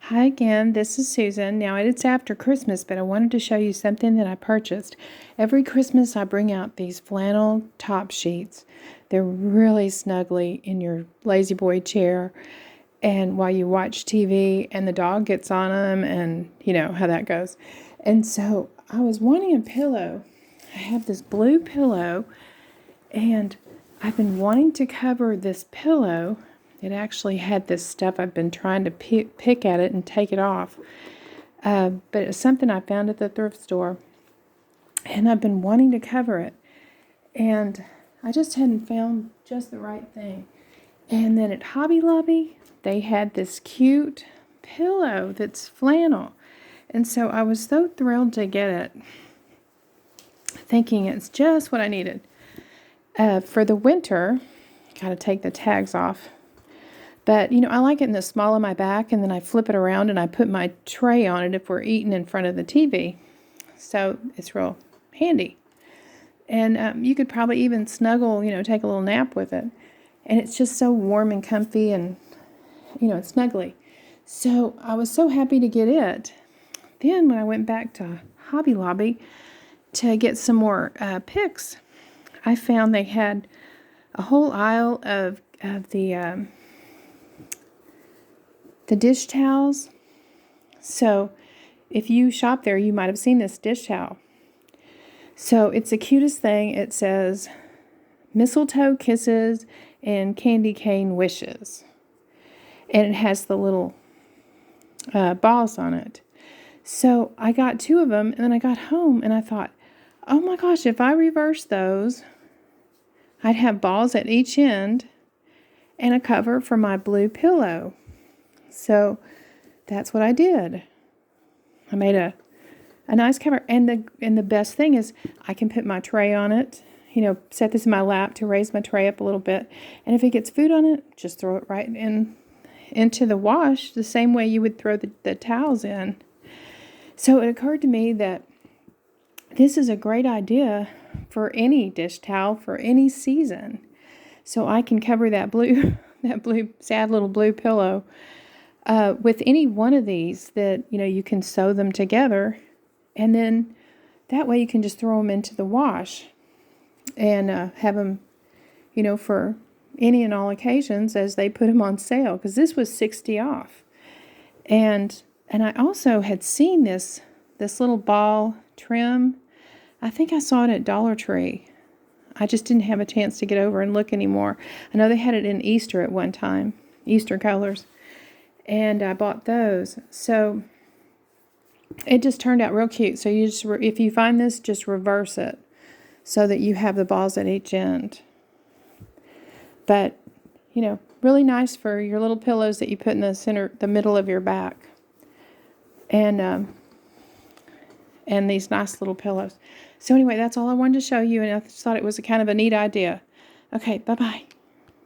Hi again, this is Susan. Now it's after Christmas, but I wanted to show you something that I purchased. Every Christmas I bring out these flannel top sheets. They're really snuggly in your lazy boy chair and while you watch TV and the dog gets on them and you know how that goes. And so I was wanting a pillow. I have this blue pillow and I've been wanting to cover this pillow. It actually had this stuff. I've been trying to pick at it and take it off. But it was something I found at the thrift store. And I've been wanting to cover it. And I just hadn't found just the right thing. And then at Hobby Lobby, they had this cute pillow that's flannel. And so I was so thrilled to get it, thinking it's just what I needed. For the winter, got to take the tags off. But, you know, I like it in the small of my back, and then I flip it around and I put my tray on it if we're eating in front of the TV. So it's real handy. And you could probably even snuggle, you know, take a little nap with it. And it's just so warm and comfy and, you know, it's snuggly. So I was so happy to get it. Then when I went back to Hobby Lobby to get some more picks, I found they had a whole aisle of the dish towels. So if you shop there, you might have seen this dish towel. So it's the cutest thing. It says mistletoe kisses and candy cane wishes. And it has the little balls on it. So I got 2 of them, and then I got home and I thought, oh my gosh, if I reverse those, I'd have balls at each end and a cover for my blue pillow. So that's what I did. I made a nice cover, and the best thing is I can put my tray on it, you know, set this in my lap to raise my tray up a little bit, and if it gets food on it, just throw it right into the wash the same way you would throw the towels in. So it occurred to me that this is a great idea for any dish towel for any season. So I can cover that sad little blue pillow with any one of these that, you know, you can sew them together, and then that way you can just throw them into the wash and have them, you know, for any and all occasions as they put them on sale, because this was 60 off. And I also had seen this little ball trim. I think I saw it at Dollar Tree. I just didn't have a chance to get over and look anymore. I know they had it in Easter at one time, Easter colors, and I bought those. So it just turned out real cute. So you just, if you find this, just reverse it so that you have the balls at each end. But, you know, really nice for your little pillows that you put in the middle of your back. And these nice little pillows. So anyway, that's all I wanted to show you, and I just thought it was a kind of a neat idea. Okay, bye-bye.